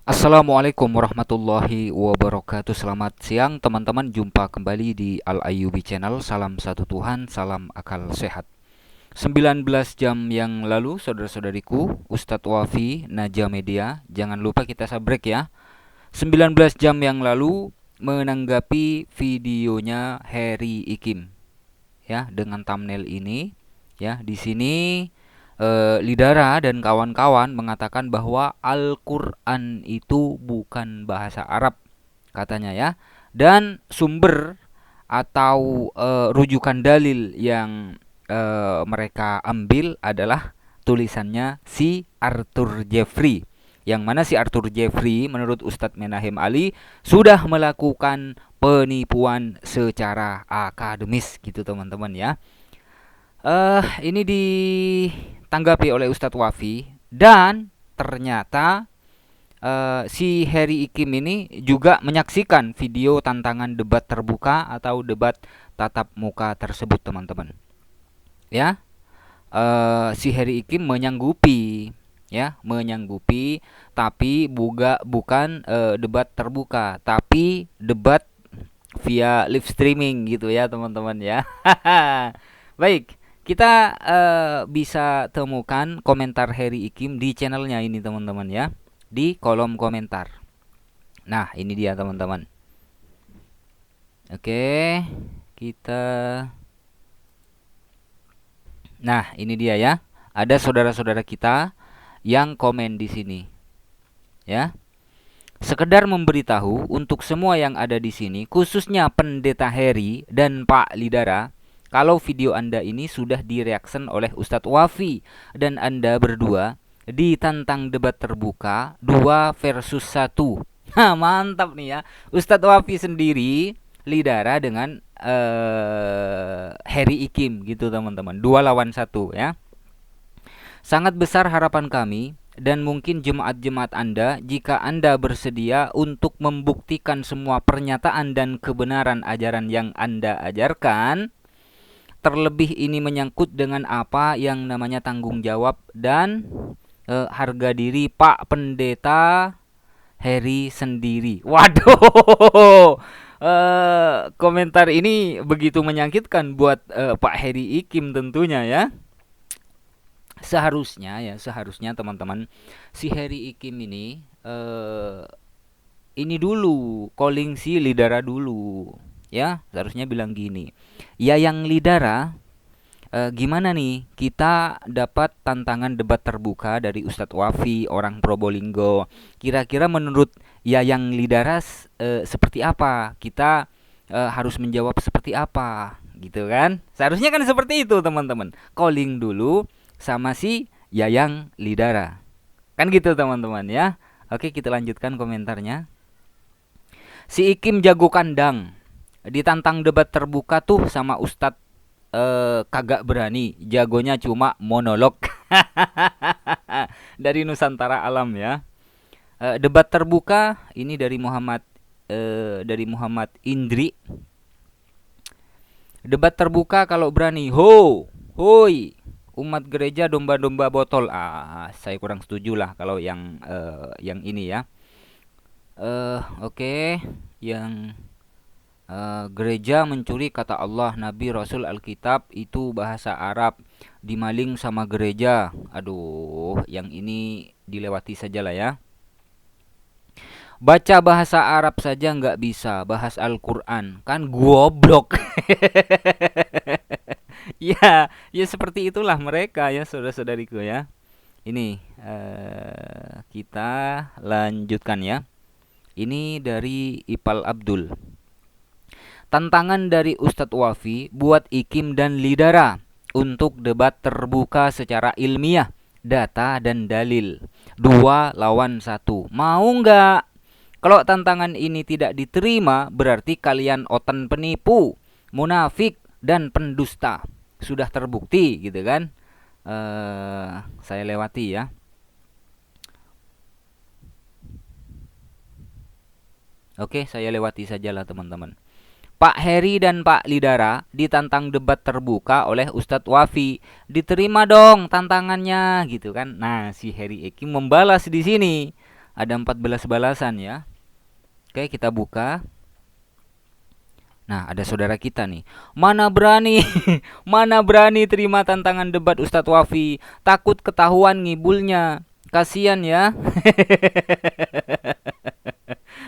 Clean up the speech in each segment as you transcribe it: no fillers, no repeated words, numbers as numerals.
Assalamualaikum warahmatullahi wabarakatuh. Selamat siang teman-teman. Jumpa kembali di Al Ayyubi Channel. Salam satu Tuhan, salam akal sehat. 19 jam yang lalu saudara-saudariku, Ustadz Wafi Naja Media, jangan lupa kita sabrek ya. 19 jam yang lalu menanggapi videonya Harry Ikim ya dengan thumbnail ini ya. Di sini Lidara dan kawan-kawan mengatakan bahwa Al-Quran itu bukan bahasa Arab katanya ya. Dan sumber atau rujukan dalil yang mereka ambil adalah tulisannya si Arthur Jeffrey. Yang mana si Arthur Jeffrey menurut Ustadz Menahem Ali sudah melakukan penipuan secara akademis gitu teman-teman ya. Ini ditanggapi oleh Ustadz Wafi dan ternyata si Harry Ikim ini juga menyaksikan video tantangan debat terbuka atau debat tatap muka tersebut teman-teman. Ya, si Harry Ikim menyanggupi ya, menyanggupi tapi bukan debat terbuka, tapi debat via live streaming gitu ya teman-teman ya. Baik, kita bisa temukan komentar Harry Ikim di channelnya ini teman-teman ya, di kolom komentar. Nah ini dia teman-teman. Oke, kita. Nah ini dia ya. Ada saudara-saudara kita yang komen di sini ya. Sekedar memberitahu untuk semua yang ada di sini, khususnya Pendeta Harry dan Pak Lidara, kalau video Anda ini sudah direaction oleh Ustadz Wafi dan Anda berdua ditantang debat terbuka 2 versus 1. Nah, mantap nih ya. Ustadz Wafi sendiri, Lidara dengan Harry Ikim gitu teman-teman. 2 lawan 1 ya. Sangat besar harapan kami dan mungkin jemaat-jemaat Anda jika Anda bersedia untuk membuktikan semua pernyataan dan kebenaran ajaran yang Anda ajarkan. Terlebih ini menyangkut dengan apa yang namanya tanggung jawab dan harga diri Pak Pendeta Harry sendiri. Waduh, komentar ini begitu menyakitkan buat Pak Harry Ikim tentunya ya. Seharusnya teman-teman, si Harry Ikim ini dulu calling si Lidara dulu ya. Seharusnya bilang gini, ya yang Lidara, gimana nih kita dapat tantangan debat terbuka dari Ustadz Wafi orang Probolinggo. Kira-kira menurut Yayang Lidara seperti apa? Kita harus menjawab seperti apa gitu kan. Seharusnya kan seperti itu teman-teman. Calling dulu sama si Yayang Lidara. Kan gitu teman-teman ya. Oke, kita lanjutkan komentarnya. Si Ikim jago kandang. Ditantang debat terbuka tuh sama Ustadz kagak berani. Jagonya cuma monolog. Dari Nusantara Alam ya. Debat terbuka ini dari Muhammad Indri. Debat terbuka kalau berani. Hoi. Umat gereja domba-domba botol. Saya kurang setuju lah kalau yang ini ya. Oke. Yang gereja mencuri kata Allah, Nabi, Rasul, Alkitab itu bahasa Arab, dimaling sama gereja. Aduh, yang ini dilewati saja lah ya. Baca bahasa Arab saja nggak bisa, bahas Al-Quran kan goblok. Ya, ya seperti itulah mereka ya saudara-saudariku ya. Ini kita lanjutkan ya. Ini dari Ipal Abdul. Tantangan dari Ustadz Wafi buat Ikim dan Lidara untuk debat terbuka secara ilmiah, data dan dalil. 2 lawan 1. Mau nggak? Kalau tantangan ini tidak diterima, berarti kalian otan penipu, munafik, dan pendusta. Sudah terbukti gitu kan. Saya lewati ya. Oke, saya lewati sajalah teman-teman. Pak Heri dan Pak Lidara ditantang debat terbuka oleh Ustadz Wafi. Diterima dong tantangannya gitu kan. Nah, si Heri Eki membalas di sini. Ada 14 balasan ya. Oke, kita buka. Nah, ada saudara kita nih. Mana berani, mana berani terima tantangan debat Ustadz Wafi. Takut ketahuan ngibulnya. Kasian ya.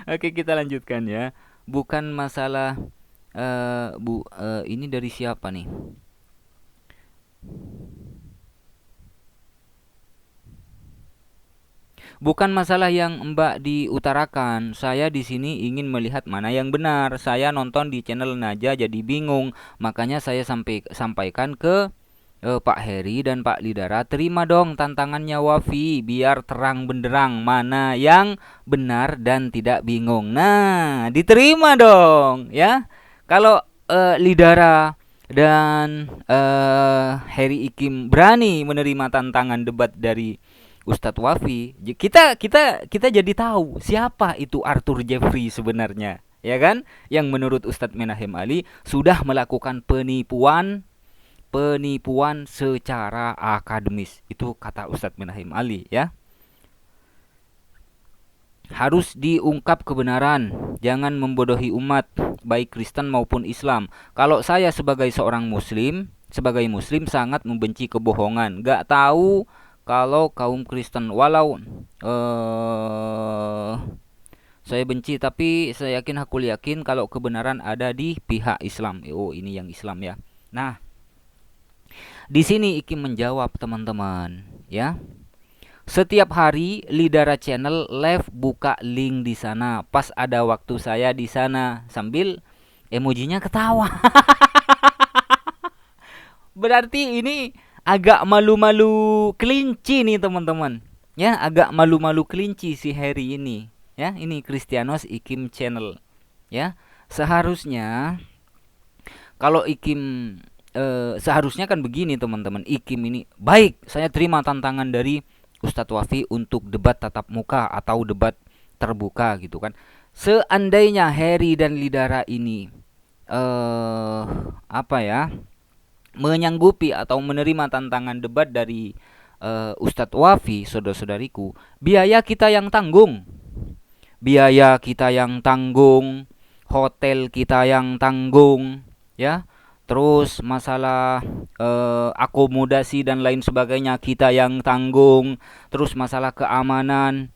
Oke, kita lanjutkan ya. Bukan masalah ini dari siapa nih? Bukan masalah yang Mbak diutarakan. Saya di sini ingin melihat mana yang benar. Saya nonton di channel Naja jadi bingung. Makanya saya sampaikan ke Pak Heri dan Pak Lidara, terima dong tantangannya Wafi biar terang benderang mana yang benar dan tidak bingung. Nah, diterima dong ya. Kalau Lidara dan Heri Ikim berani menerima tantangan debat dari Ustadz Wafi, kita jadi tahu siapa itu Arthur Jeffrey sebenarnya, ya kan? Yang menurut Ustadz Menahem Ali sudah melakukan penipuan secara akademis. Itu kata Ustadz Menahem Ali ya. Harus diungkap kebenaran, jangan membodohi umat, baik Kristen maupun Islam. Kalau saya sebagai seorang muslim sangat membenci kebohongan. Gak tahu kalau kaum Kristen, walau saya benci, tapi saya aku yakin kalau kebenaran ada di pihak Islam. Oh, ini yang Islam ya. Nah, di sini Ikim menjawab teman-teman ya. Setiap hari Lidara Channel live buka link di sana. Pas ada waktu saya di sana, sambil emojinya ketawa. Berarti ini agak malu-malu kelinci nih teman-teman. Ya, agak malu-malu kelinci si Harry ini. Ya, ini Kristianos Ikim Channel. Ya, seharusnya kalau Ikim seharusnya kan begini teman-teman. Ikim ini baik, saya terima tantangan dari Ustadz Wafi untuk debat tatap muka atau debat terbuka gitu kan. Seandainya Harry dan Lidara ini menyanggupi atau menerima tantangan debat dari Ustadz Wafi, saudara-saudariku, biaya kita yang tanggung. Biaya kita yang tanggung, hotel kita yang tanggung, ya. Terus masalah akomodasi dan lain sebagainya kita yang tanggung. Terus masalah keamanan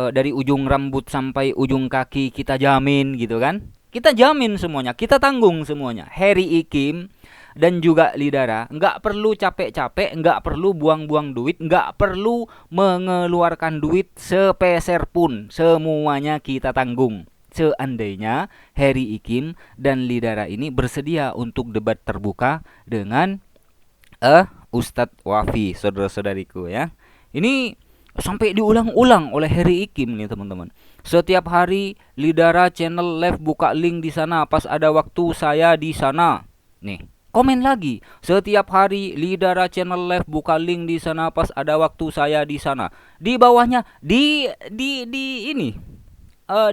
dari ujung rambut sampai ujung kaki kita jamin gitu kan. Kita jamin semuanya, kita tanggung semuanya. Harry Ikim dan juga Lidara nggak perlu capek-capek, nggak perlu buang-buang duit, nggak perlu mengeluarkan duit sepeser pun. Semuanya kita tanggung. Seandainya Harry Ikim dan Lidara ini bersedia untuk debat terbuka dengan Ustadz Wafi, saudara-saudariku ya. Ini sampai diulang-ulang oleh Harry Ikim nih teman-teman. Setiap hari Lidara Channel live buka link di sana, pas ada waktu saya di sana. Nih, komen lagi. Setiap hari Lidara Channel live buka link di sana, pas ada waktu saya di sana. Di bawahnya ini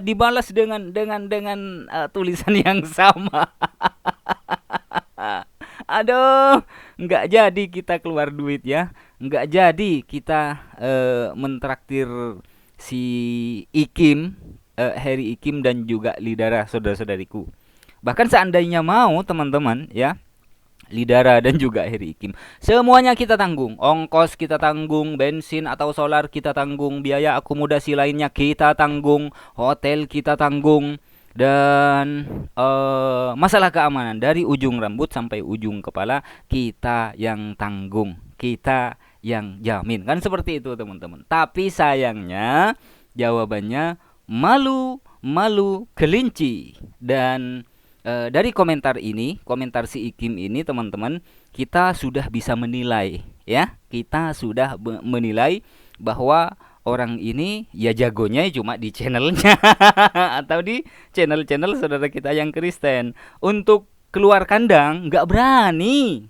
dibalas dengan tulisan yang sama. Aduh, nggak jadi kita keluar duit ya, nggak jadi kita mentraktir si Ikim, Harry Ikim dan juga Lidara, saudara-saudariku. Bahkan seandainya mau teman-teman ya, Lidara dan juga Harry Ikim, semuanya kita tanggung. Ongkos kita tanggung, bensin atau solar kita tanggung, biaya akomodasi lainnya kita tanggung, hotel kita tanggung, dan masalah keamanan dari ujung rambut sampai ujung kepala kita yang tanggung, kita yang jamin. Kan seperti itu teman-teman. Tapi sayangnya jawabannya malu kelinci. Dan dari komentar komentar si Ikim ini teman-teman, kita sudah bisa menilai ya. Kita sudah menilai bahwa orang ini ya jagonya cuma di channelnya atau di channel-channel saudara kita yang Kristen. Untuk keluar kandang nggak berani.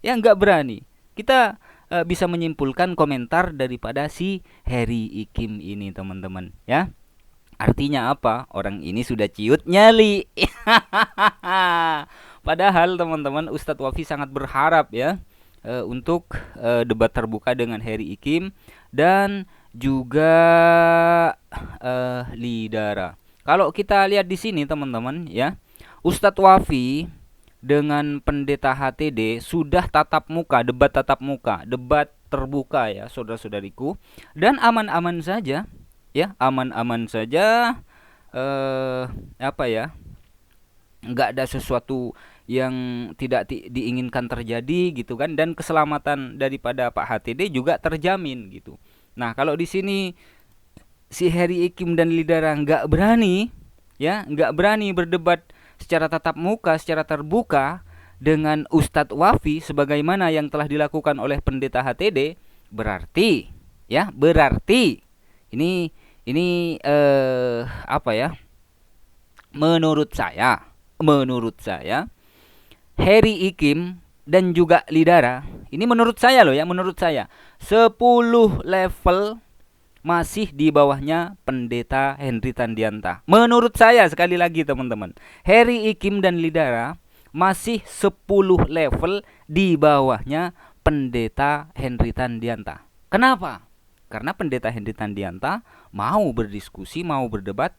Ya, nggak berani. Kita bisa menyimpulkan komentar daripada si Harry Ikim ini teman-teman ya. Artinya apa? Orang ini sudah ciut nyali. Padahal teman-teman, Ustadz Wafi sangat berharap ya untuk debat terbuka dengan Harry Ikim. Dan juga Lidara. Kalau kita lihat di sini teman-teman ya, Ustadz Wafi dengan pendeta HTD sudah tatap muka, debat tatap muka, debat terbuka ya saudara-saudariku, dan aman-aman saja ya, aman-aman saja, apa ya, nggak ada sesuatu yang tidak diinginkan terjadi gitu kan, dan keselamatan daripada Pak HTD juga terjamin gitu. Nah kalau di sini si Heri Ikim dan Lidara nggak berani ya, nggak berani berdebat secara tatap muka, secara terbuka dengan Ustadz Wafi sebagaimana yang telah dilakukan oleh pendeta HTD, berarti ya, berarti ini apa ya, menurut saya Heri Ikim dan juga Lidara ini, menurut saya loh ya, menurut saya 10 level masih di bawahnya pendeta Henry Tandianta. Menurut saya, sekali lagi teman-teman, Heri Ikim dan Lidara masih 10 level di bawahnya pendeta Henry Tandianta. Kenapa? Karena pendeta Henry Tandianta mau berdiskusi, mau berdebat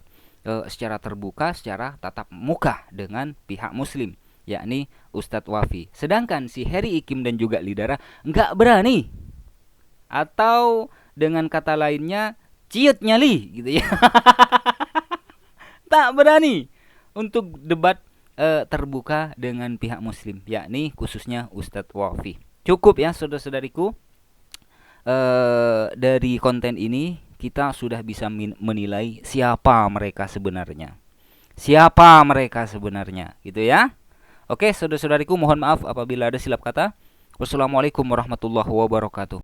secara terbuka, secara tatap muka dengan pihak muslim, yakni Ustadz Wafi. Sedangkan si Heri Ikim dan juga Lidara nggak berani, atau dengan kata lainnya ciut nyali gitu ya. Tak berani untuk debat terbuka dengan pihak muslim, yakni khususnya Ustadz Wafi. Cukup ya saudara-saudariku, dari konten ini kita sudah bisa menilai siapa mereka sebenarnya. Siapa mereka sebenarnya gitu ya. Oke saudara-saudariku, mohon maaf apabila ada silap kata. Wassalamualaikum warahmatullahi wabarakatuh.